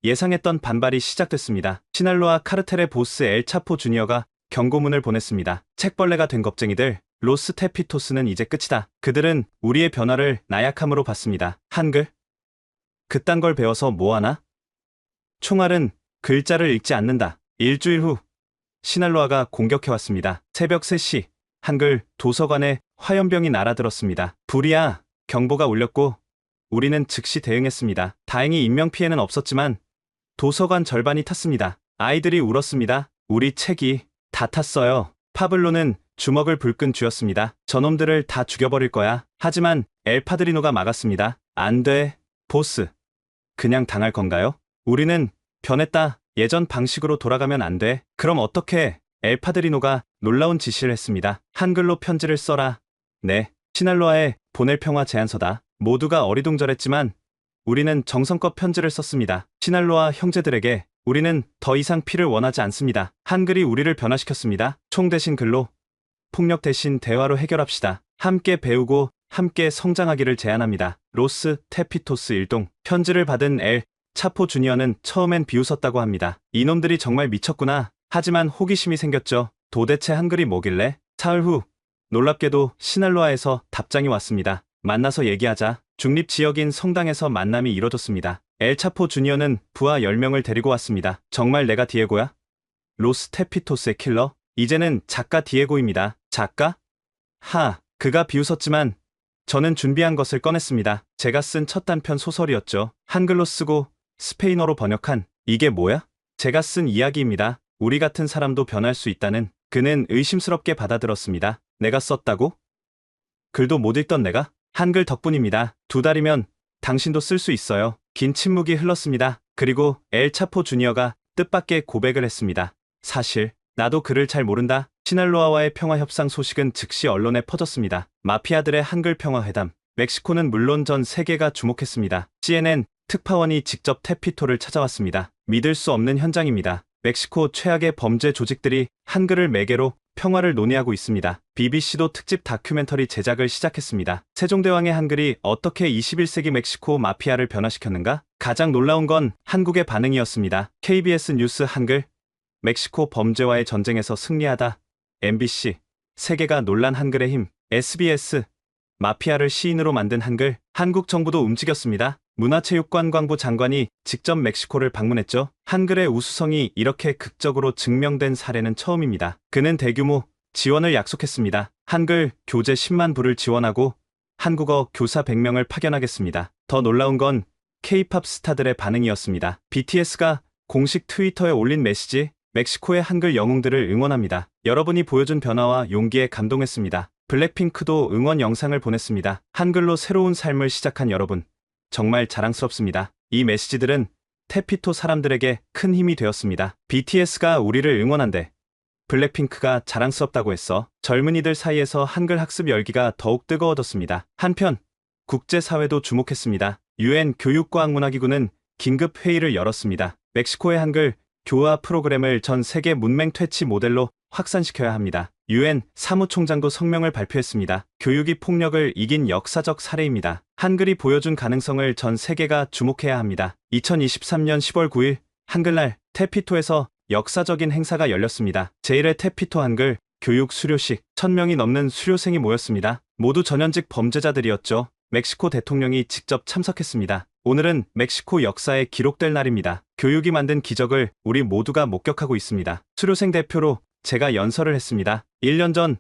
예상했던 반발이 시작됐습니다. 시날로아 카르텔의 보스 엘 차포 주니어가 경고문을 보냈습니다. 책벌레가 된 겁쟁이들, 로스 테피토스는 이제 끝이다. 그들은 우리의 변화를 나약함으로 봤습니다. 한글? 그딴 걸 배워서 뭐하나? 총알은 글자를 읽지 않는다. 일주일 후 시날로아가 공격해왔습니다. 새벽 3시 한글 도서관에 화염병이 날아들었습니다. 불이야! 경보가 울렸고 우리는 즉시 대응했습니다. 다행히 인명피해는 없었지만 도서관 절반이 탔습니다. 아이들이 울었습니다. 우리 책이 다 탔어요. 파블로는 주먹을 불끈 쥐었습니다. 저놈들을 다 죽여버릴 거야. 하지만 엘파드리노가 막았습니다. 안 돼, 보스. 그냥 당할 건가요? 우리는 변했다. 예전 방식으로 돌아가면 안 돼. 그럼 어떻게? 엘파드리노가 놀라운 지시를 했습니다. 한글로 편지를 써라. 네, 시날로아에 보낼 평화 제안서다. 모두가 어리둥절했지만 우리는 정성껏 편지를 썼습니다. 시날로아 형제들에게 우리는 더 이상 피를 원하지 않습니다. 한글이 우리를 변화시켰습니다. 총 대신 글로, 폭력 대신 대화로 해결합시다. 함께 배우고 함께 성장하기를 제안합니다. 로스 테피토스 일동. 편지를 받은 엘 차포 주니어는 처음엔 비웃었다고 합니다. 이놈들이 정말 미쳤구나. 하지만 호기심이 생겼죠. 도대체 한글이 뭐길래? 사흘 후 놀랍게도 시날로아에서 답장이 왔습니다. 만나서 얘기하자. 중립 지역인 성당에서 만남이 이뤄졌습니다. 엘 차포 주니어는 부하 10명을 데리고 왔습니다. 정말 내가 디에고야? 로스 테피토스의 킬러? 이제는 작가 디에고입니다. 작가? 그가 비웃었지만 저는 준비한 것을 꺼냈습니다. 제가 쓴 첫 단편 소설이었죠. 한글로 쓰고 스페인어로 번역한. 이게 뭐야? 제가 쓴 이야기입니다. 우리 같은 사람도 변할 수 있다는. 그는 의심스럽게 받아들었습니다. 내가 썼다고? 글도 못 읽던 내가? 한글 덕분입니다. 2달이면 당신도 쓸 수 있어요. 긴 침묵이 흘렀습니다. 그리고 엘 차포 주니어가 뜻밖의 고백을 했습니다. 사실 나도 글을 잘 모른다. 시날로아와의 평화 협상 소식은 즉시 언론에 퍼졌습니다. 마피아들의 한글 평화 회담. 멕시코는 물론 전 세계가 주목했습니다. CNN 특파원이 직접 테피토를 찾아왔습니다. 믿을 수 없는 현장입니다. 멕시코 최악의 범죄 조직들이 한글을 매개로 평화를 논의하고 있습니다. BBC도 특집 다큐멘터리 제작을 시작했습니다. 세종대왕의 한글이 어떻게 21세기 멕시코 마피아를 변화시켰는가? 가장 놀라운 건 한국의 반응이었습니다. KBS 뉴스 한글, 멕시코 범죄와의 전쟁에서 승리하다. MBC, 세계가 놀란 한글의 힘. SBS, 마피아를 시인으로 만든 한글. 한국 정부도 움직였습니다. 문화체육관광부 장관이 직접 멕시코를 방문했죠. 한글의 우수성이 이렇게 극적으로 증명된 사례는 처음입니다. 그는 대규모 지원을 약속했습니다. 한글 교재 10만 부를 지원하고 한국어 교사 100명을 파견하겠습니다. 더 놀라운 건 K-팝 스타들의 반응이었습니다. BTS가 공식 트위터에 올린 메시지, 멕시코의 한글 영웅들을 응원합니다. 여러분이 보여준 변화와 용기에 감동했습니다. 블랙핑크도 응원 영상을 보냈습니다. 한글로 새로운 삶을 시작한 여러분, 정말 자랑스럽습니다. 이 메시지들은 테피토 사람들에게 큰 힘이 되었습니다. BTS가 우리를 응원한대. 블랙핑크가 자랑스럽다고 했어. 젊은이들 사이에서 한글 학습 열기가 더욱 뜨거워졌습니다. 한편 국제사회도 주목했습니다. UN 교육과학문화기구는 긴급 회의를 열었습니다. 멕시코의 한글 교화 프로그램을 전 세계 문맹 퇴치 모델로 확산시켜야 합니다. UN 사무총장도 성명을 발표했습니다. 교육이 폭력을 이긴 역사적 사례입니다. 한글이 보여준 가능성을 전 세계가 주목해야 합니다. 2023년 10월 9일 한글날 테피토에서 역사적인 행사가 열렸습니다. 제1회 테피토 한글 교육 수료식. 1000명이 넘는 수료생이 모였습니다. 모두 전현직 범죄자들이었죠. 멕시코 대통령이 직접 참석했습니다. 오늘은 멕시코 역사에 기록될 날입니다. 교육이 만든 기적을 우리 모두가 목격하고 있습니다. 수료생 대표로 제가 연설을 했습니다. 1년 전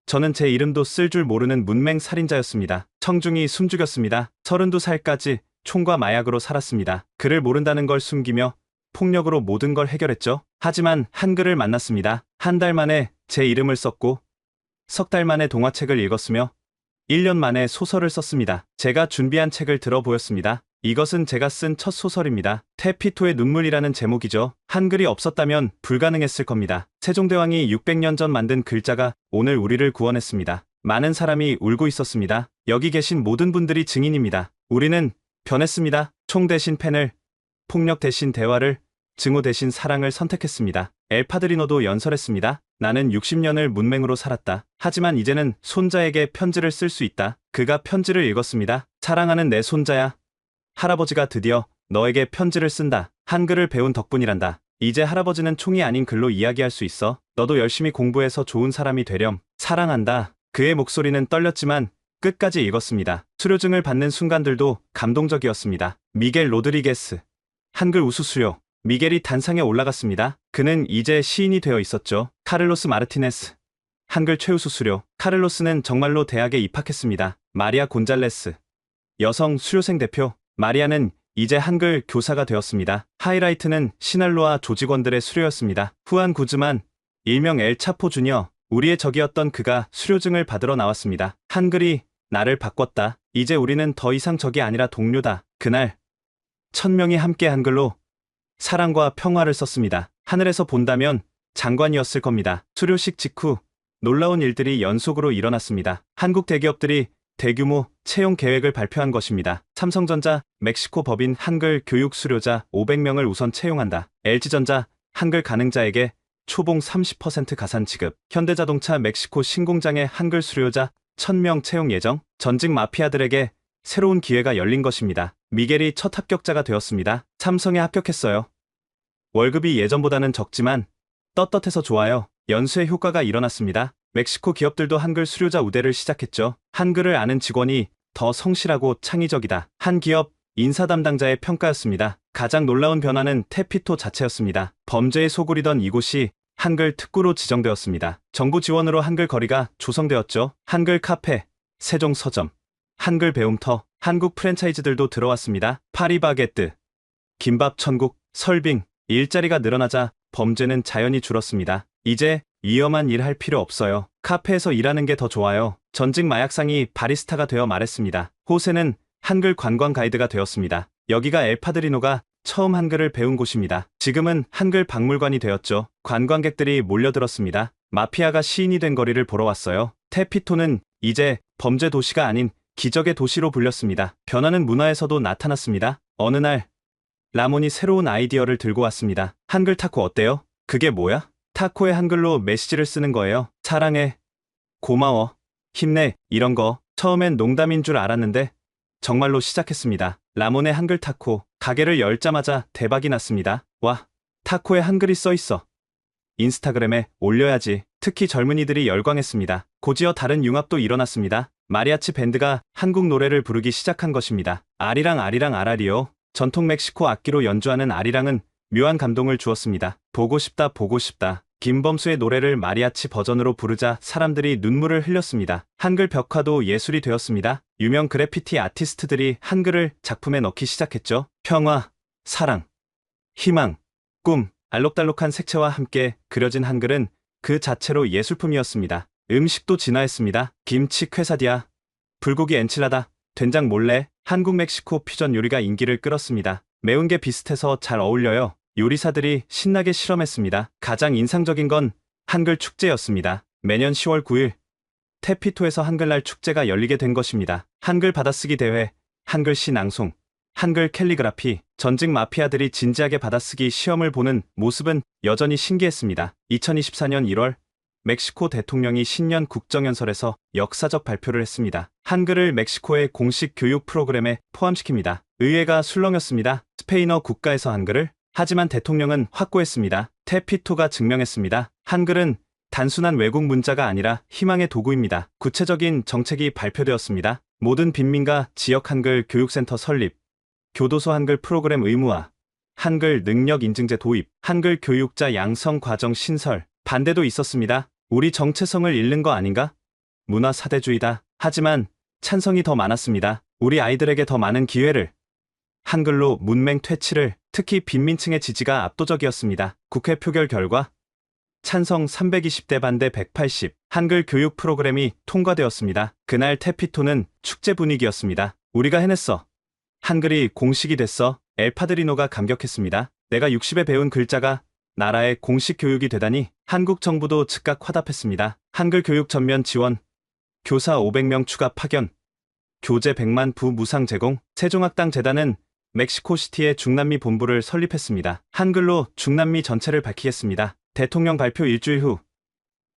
저는 제 이름도 쓸 줄 모르는 문맹 살인자였습니다. 청중이 숨죽였습니다. 32살까지 총과 마약으로 살았습니다. 글을 모른다는 걸 숨기며 폭력으로 모든 걸 해결했죠. 하지만 한글을 만났습니다. 한 달 만에 제 이름을 썼고 석 달 만에 동화책을 읽었으며 1년 만에 소설을 썼습니다. 제가 준비한 책을 들어 보였습니다. 이것은 제가 쓴 첫 소설입니다. 테피토의 눈물이라는 제목이죠. 한글이 없었다면 불가능했을 겁니다. 세종대왕이 600년 전 만든 글자가 오늘 우리를 구원했습니다. 많은 사람이 울고 있었습니다. 여기 계신 모든 분들이 증인입니다. 우리는 변했습니다. 총 대신 펜을, 폭력 대신 대화를, 증오 대신 사랑을 선택했습니다. 엘파드리노도 연설했습니다. 나는 60년을 문맹으로 살았다. 하지만 이제는 손자에게 편지를 쓸 수 있다. 그가 편지를 읽었습니다. 사랑하는 내 손자야. 할아버지가 드디어 너에게 편지를 쓴다. 한글을 배운 덕분이란다. 이제 할아버지는 총이 아닌 글로 이야기할 수 있어. 너도 열심히 공부해서 좋은 사람이 되렴. 사랑한다. 그의 목소리는 떨렸지만 끝까지 읽었습니다. 수료증을 받는 순간들도 감동적이었습니다. 미겔 로드리게스. 한글 우수수료. 미겔이 단상에 올라갔습니다. 그는 이제 시인이 되어 있었죠. 카를로스 마르티네스. 한글 최우수 수료. 카를로스는 정말로 대학에 입학했습니다. 마리아 곤잘레스. 여성 수료생 대표. 마리아는 이제 한글 교사가 되었습니다. 하이라이트는 시날로아 조직원들의 수료였습니다. 후안 구즈만, 일명 엘 차포 주니어. 우리의 적이었던 그가 수료증을 받으러 나왔습니다. 한글이 나를 바꿨다. 이제 우리는 더 이상 적이 아니라 동료다. 그날 1000명이 함께 한글로 사랑과 평화를 썼습니다. 하늘에서 본다면 장관이었을 겁니다. 수료식 직후 놀라운 일들이 연속으로 일어났습니다. 한국 대기업들이 대규모 채용 계획을 발표한 것입니다. 삼성전자, 멕시코 법인 한글 교육 수료자 500명을 우선 채용한다. LG전자, 한글 가능자에게 초봉 30% 가산 지급. 현대자동차 멕시코 신공장의 한글 수료자 1000명 채용 예정. 전직 마피아들에게 새로운 기회가 열린 것입니다. 미겔이 첫 합격자가 되었습니다. 삼성에 합격했어요. 월급이 예전보다는 적지만 떳떳해서 좋아요. 연수의 효과가 일어났습니다. 멕시코 기업들도 한글 수료자 우대를 시작했죠. 한글을 아는 직원이 더 성실하고 창의적이다. 한 기업 인사 담당자의 평가였습니다. 가장 놀라운 변화는 테피토 자체였습니다. 범죄의 소굴이던 이곳이 한글 특구로 지정되었습니다. 정부 지원으로 한글 거리가 조성되었죠. 한글 카페, 세종 서점, 한글 배움터, 한국 프랜차이즈들도 들어왔습니다. 파리바게뜨, 김밥 천국, 설빙, 일자리가 늘어나자 범죄는 자연히 줄었습니다. 이제 위험한 일 할 필요 없어요. 카페에서 일하는 게 더 좋아요. 전직 마약상이 바리스타가 되어 말했습니다. 호세는 한글 관광 가이드가 되었습니다. 여기가 엘파드리노가 처음 한글을 배운 곳입니다. 지금은 한글 박물관이 되었죠. 관광객들이 몰려들었습니다. 마피아가 시인이 된 거리를 보러 왔어요. 테피토는 이제 범죄 도시가 아닌 기적의 도시로 불렸습니다. 변화는 문화에서도 나타났습니다. 어느 날 라몬이 새로운 아이디어를 들고 왔습니다. 한글 타코 어때요? 그게 뭐야? 타코에 한글로 메시지를 쓰는 거예요. 사랑해, 고마워, 힘내, 이런 거. 처음엔 농담인 줄 알았는데 정말로 시작했습니다. 라몬의 한글 타코, 가게를 열자마자 대박이 났습니다. 와, 타코에 한글이 써있어. 인스타그램에 올려야지. 특히 젊은이들이 열광했습니다. 곧이어 다른 융합도 일어났습니다. 마리아치 밴드가 한국 노래를 부르기 시작한 것입니다. 아리랑 아리랑 아라리오. 전통 멕시코 악기로 연주하는 아리랑은 묘한 감동을 주었습니다. 보고 싶다 보고 싶다. 김범수의 노래를 마리아치 버전으로 부르자 사람들이 눈물을 흘렸습니다. 한글 벽화도 예술이 되었습니다. 유명 그래피티 아티스트들이 한글을 작품에 넣기 시작했죠. 평화, 사랑, 희망, 꿈, 알록달록한 색채와 함께 그려진 한글은 그 자체로 예술품이었습니다. 음식도 진화했습니다. 김치 퀘사디아, 불고기 엔칠라다, 된장 몰래, 한국 멕시코 퓨전 요리가 인기를 끌었습니다. 매운 게 비슷해서 잘 어울려요. 요리사들이 신나게 실험했습니다. 가장 인상적인 건 한글 축제였습니다. 매년 10월 9일 테피토에서 한글날 축제가 열리게 된 것입니다. 한글 받아쓰기 대회, 한글 시 낭송, 한글 캘리그라피, 전직 마피아들이 진지하게 받아쓰기 시험을 보는 모습은 여전히 신기했습니다. 2024년 1월 멕시코 대통령이 신년 국정연설에서 역사적 발표를 했습니다. 한글을 멕시코의 공식 교육 프로그램에 포함시킵니다. 의회가 술렁였습니다. 스페인어 국가에서 한글을? 하지만 대통령은 확고했습니다. 테피토가 증명했습니다. 한글은 단순한 외국 문자가 아니라 희망의 도구입니다. 구체적인 정책이 발표되었습니다. 모든 빈민가 지역 한글 교육센터 설립, 교도소 한글 프로그램 의무화, 한글 능력 인증제 도입, 한글 교육자 양성 과정 신설. 반대도 있었습니다. 우리 정체성을 잃는 거 아닌가? 문화 사대주의다. 하지만 찬성이 더 많았습니다. 우리 아이들에게 더 많은 기회를. 한글로 문맹 퇴치를. 특히 빈민층의 지지가 압도적이었습니다. 국회 표결 결과 찬성 320대 반대 180, 한글 교육 프로그램이 통과되었습니다. 그날 테피토는 축제 분위기였습니다. 우리가 해냈어. 한글이 공식이 됐어. 엘파드리노가 감격했습니다. 내가 60에 배운 글자가 나라의 공식 교육이 되다니. 한국 정부도 즉각 화답했습니다. 한글 교육 전면 지원, 교사 500명 추가 파견, 교재 100만 부 무상 제공. 세종학당 재단은 멕시코시티의 중남미 본부를 설립했습니다. 한글로 중남미 전체를 밝히겠습니다. 대통령 발표 일주일 후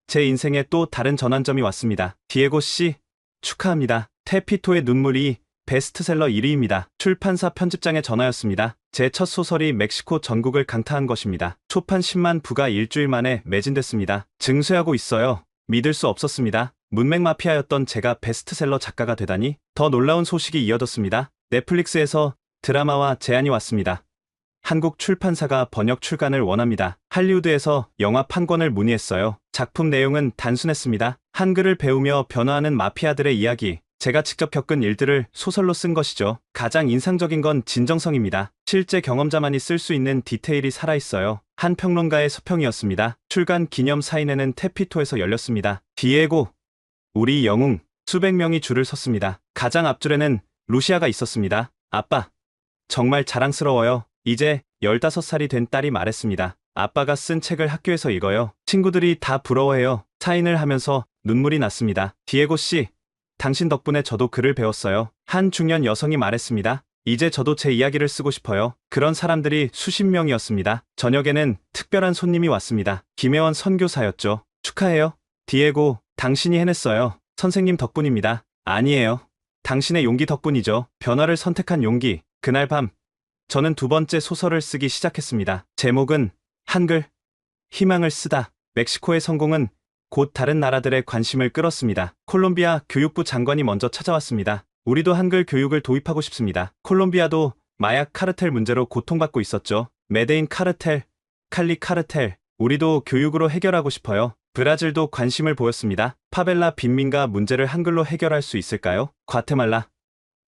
제 인생에 또 다른 전환점이 왔습니다. 디에고 씨, 축하합니다. 테피토의 눈물이 베스트셀러 1위입니다. 출판사 편집장의 전화였습니다. 제 첫 소설이 멕시코 전국을 강타한 것입니다. 초판 10만 부가 일주일 만에 매진됐습니다. 증수하고 있어요. 믿을 수 없었습니다. 문맹 마피아였던 제가 베스트셀러 작가가 되다니. 더 놀라운 소식이 이어졌습니다. 넷플릭스에서 드라마와 제안이 왔습니다. 한국 출판사가 번역 출간을 원합니다. 할리우드에서 영화 판권을 문의했어요. 작품 내용은 단순했습니다. 한글을 배우며 변화하는 마피아들의 이야기, 제가 직접 겪은 일들을 소설로 쓴 것이죠. 가장 인상적인 건 진정성입니다. 실제 경험자만이 쓸 수 있는 디테일이 살아있어요. 한 평론가의 서평이었습니다. 출간 기념 사인회는 테피토에서 열렸습니다. 디에고, 우리 영웅, 수백 명이 줄을 섰습니다. 가장 앞줄에는 루시아가 있었습니다. 아빠, 정말 자랑스러워요. 이제 15살이 된 딸이 말했습니다. 아빠가 쓴 책을 학교에서 읽어요. 친구들이 다 부러워해요. 사인을 하면서 눈물이 났습니다. 디에고 씨, 당신 덕분에 저도 글을 배웠어요. 한 중년 여성이 말했습니다. 이제 저도 제 이야기를 쓰고 싶어요. 그런 사람들이 수십 명이었습니다. 저녁에는 특별한 손님이 왔습니다. 김혜원 선교사였죠. 축하해요. 디에고, 당신이 해냈어요. 선생님 덕분입니다. 아니에요. 당신의 용기 덕분이죠. 변화를 선택한 용기. 그날 밤, 저는 두 번째 소설을 쓰기 시작했습니다. 제목은 한글, 희망을 쓰다. 멕시코의 성공은 곧 다른 나라들의 관심을 끌었습니다. 콜롬비아 교육부 장관이 먼저 찾아왔습니다. 우리도 한글 교육을 도입하고 싶습니다. 콜롬비아도 마약 카르텔 문제로 고통받고 있었죠. 메데인 카르텔, 칼리 카르텔, 우리도 교육으로 해결하고 싶어요. 브라질도 관심을 보였습니다. 파벨라 빈민가 문제를 한글로 해결할 수 있을까요? 과테말라,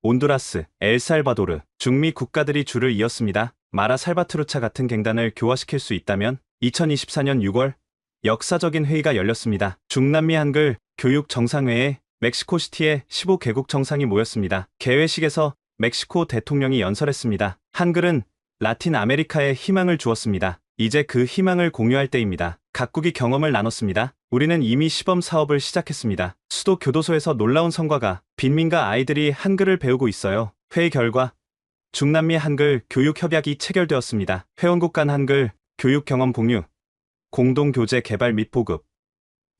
온두라스, 엘살바도르, 중미 국가들이 줄을 이었습니다. 마라 살바트루차 같은 갱단을 교화시킬 수 있다면 2024년 6월 역사적인 회의가 열렸습니다. 중남미 한글 교육 정상회에 멕시코시티의 15개국 정상이 모였습니다. 개회식에서 멕시코 대통령이 연설했습니다. 한글은 라틴 아메리카에 희망을 주었습니다. 이제 그 희망을 공유할 때입니다. 각국이 경험을 나눴습니다. 우리는 이미 시범 사업을 시작했습니다. 수도 교도소에서 놀라운 성과가 빈민가 아이들이 한글을 배우고 있어요. 회의 결과 중남미 한글 교육 협약이 체결되었습니다. 회원국 간 한글 교육 경험 공유, 공동 교재 개발 및 보급,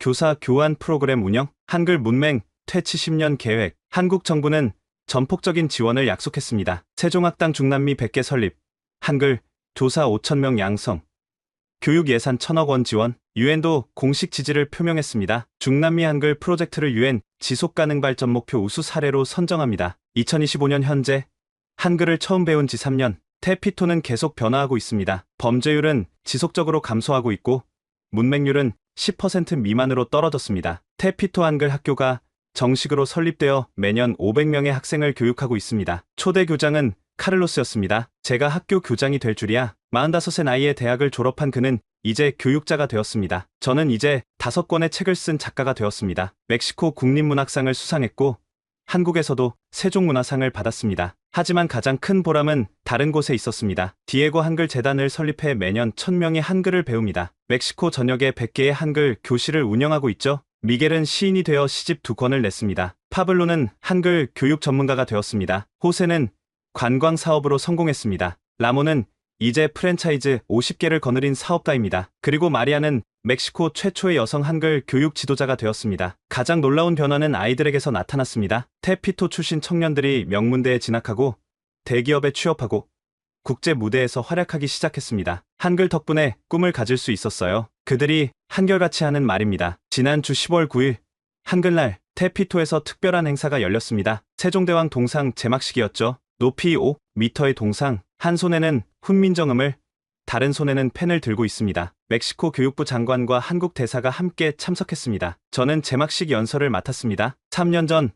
교사 교환 프로그램 운영, 한글 문맹 퇴치 10년 계획. 한국 정부는 전폭적인 지원을 약속했습니다. 세종학당 중남미 100개 설립, 한글 교사 5,000명 양성, 교육 예산 1,000억 원 지원. 유엔도 공식 지지를 표명했습니다. 중남미 한글 프로젝트를 유엔 지속가능 발전 목표 우수 사례로 선정합니다. 2025년 현재 한글을 처음 배운 지 3년, 테피토는 계속 변화하고 있습니다. 범죄율은 지속적으로 감소하고 있고 문맹률은 10% 미만으로 떨어졌습니다. 테피토 한글 학교가 정식으로 설립되어 매년 500명의 학생을 교육하고 있습니다. 초대 교장은 카를로스였습니다. 제가 학교 교장이 될 줄이야. 45세 나이에 대학을 졸업한 그는 이제 교육자가 되었습니다. 저는 이제 5권의 책을 쓴 작가가 되었습니다. 멕시코 국립문학상을 수상했고 한국에서도 세종문화상을 받았습니다. 하지만 가장 큰 보람은 다른 곳에 있었습니다. 디에고 한글 재단을 설립해 매년 1,000명이 한글을 배웁니다. 멕시코 전역에 100개의 한글 교실을 운영하고 있죠. 미겔은 시인이 되어 시집 2권을 냈습니다. 파블로는 한글 교육 전문가가 되었습니다. 호세는 관광 사업으로 성공했습니다. 라몬은 이제 프랜차이즈 50개를 거느린 사업가입니다. 그리고 마리아는 멕시코 최초의 여성 한글 교육 지도자가 되었습니다. 가장 놀라운 변화는 아이들에게서 나타났습니다. 테피토 출신 청년들이 명문대에 진학하고 대기업에 취업하고 국제 무대에서 활약하기 시작했습니다. 한글 덕분에 꿈을 가질 수 있었어요. 그들이 한결같이 하는 말입니다. 지난주 10월 9일 한글날 테피토에서 특별한 행사가 열렸습니다. 세종대왕 동상 제막식이었죠. 높이 5m의 동상, 한 손에는 훈민정음을, 다른 손에는 펜을 들고 있습니다. 멕시코 교육부 장관과 한국 대사가 함께 참석했습니다. 저는 제막식 연설을 맡았습니다. 3년 전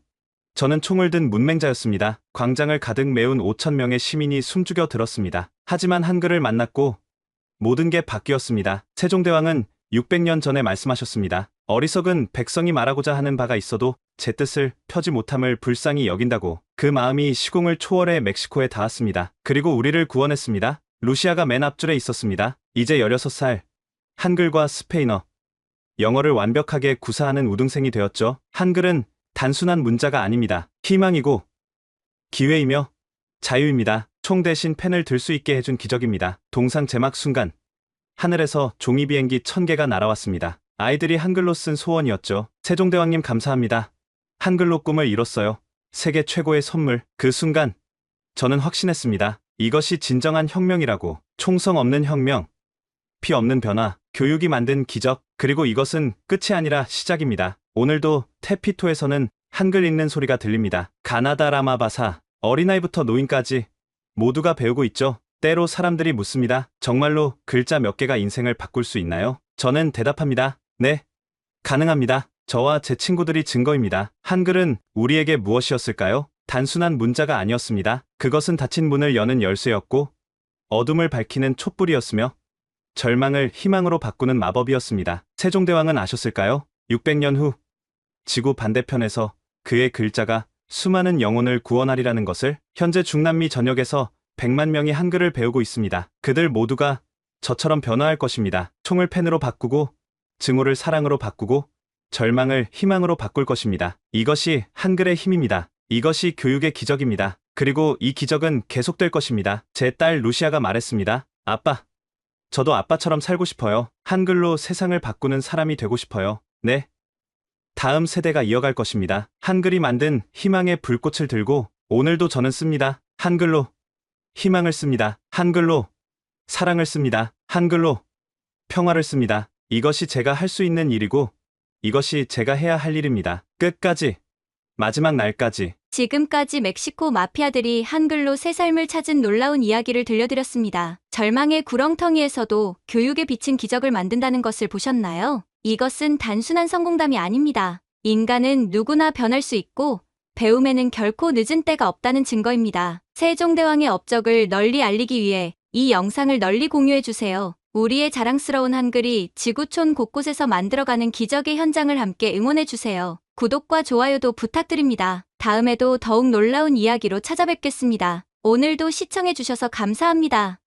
저는 총을 든 문맹자였습니다. 광장을 가득 메운 5,000명의 시민이 숨죽여 들었습니다. 하지만 한글을 만났고 모든 게 바뀌었습니다. 세종대왕은 600년 전에 말씀하셨습니다. 어리석은 백성이 말하고자 하는 바가 있어도 제 뜻을 펴지 못함을 불쌍히 여긴다고. 그 마음이 시공을 초월해 멕시코에 닿았습니다. 그리고 우리를 구원했습니다. 루시아가 맨 앞줄에 있었습니다. 이제 16살, 한글과 스페인어, 영어를 완벽하게 구사하는 우등생이 되었죠. 한글은 단순한 문자가 아닙니다. 희망이고 기회이며 자유입니다. 총 대신 펜을 들 수 있게 해준 기적입니다. 동상 제막 순간 하늘에서 종이비행기 1,000개가 날아왔습니다. 아이들이 한글로 쓴 소원이었죠. 세종대왕님 감사합니다. 한글로 꿈을 이뤘어요. 세계 최고의 선물. 그 순간 저는 확신했습니다. 이것이 진정한 혁명이라고. 총성 없는 혁명, 피 없는 변화, 교육이 만든 기적. 그리고 이것은 끝이 아니라 시작입니다. 오늘도 테피토에서는 한글 읽는 소리가 들립니다. 가나다 라마바사, 어린아이부터 노인까지 모두가 배우고 있죠. 때로 사람들이 묻습니다. 정말로 글자 몇 개가 인생을 바꿀 수 있나요? 저는 대답합니다. 네, 가능합니다. 저와 제 친구들이 증거입니다. 한글은 우리에게 무엇이었을까요? 단순한 문자가 아니었습니다. 그것은 닫힌 문을 여는 열쇠였고 어둠을 밝히는 촛불이었으며 절망을 희망으로 바꾸는 마법이었습니다. 세종대왕은 아셨을까요? 600년 후 지구 반대편에서 그의 글자가 수많은 영혼을 구원하리라는 것을. 현재 중남미 전역에서 100만 명이 한글을 배우고 있습니다. 그들 모두가 저처럼 변화할 것입니다. 총을 펜으로 바꾸고, 증오를 사랑으로 바꾸고, 절망을 희망으로 바꿀 것입니다. 이것이 한글의 힘입니다. 이것이 교육의 기적입니다. 그리고 이 기적은 계속될 것입니다. 제 딸 루시아가 말했습니다. 아빠, 저도 아빠처럼 살고 싶어요. 한글로 세상을 바꾸는 사람이 되고 싶어요. 네. 다음 세대가 이어갈 것입니다. 한글이 만든 희망의 불꽃을 들고 오늘도 저는 씁니다. 한글로 희망을 씁니다. 한글로 사랑을 씁니다. 한글로 평화를 씁니다. 이것이 제가 할 수 있는 일이고 이것이 제가 해야 할 일입니다. 끝까지, 마지막 날까지. 지금까지 멕시코 마피아들이 한글로 새 삶을 찾은 놀라운 이야기를 들려드렸습니다. 절망의 구렁텅이에서도 교육에 비친 기적을 만든다는 것을 보셨나요? 이것은 단순한 성공담이 아닙니다. 인간은 누구나 변할 수 있고 배움에는 결코 늦은 때가 없다는 증거입니다. 세종대왕의 업적을 널리 알리기 위해 이 영상을 널리 공유해주세요. 우리의 자랑스러운 한글이 지구촌 곳곳에서 만들어가는 기적의 현장을 함께 응원해주세요. 구독과 좋아요도 부탁드립니다. 다음에도 더욱 놀라운 이야기로 찾아뵙겠습니다. 오늘도 시청해주셔서 감사합니다.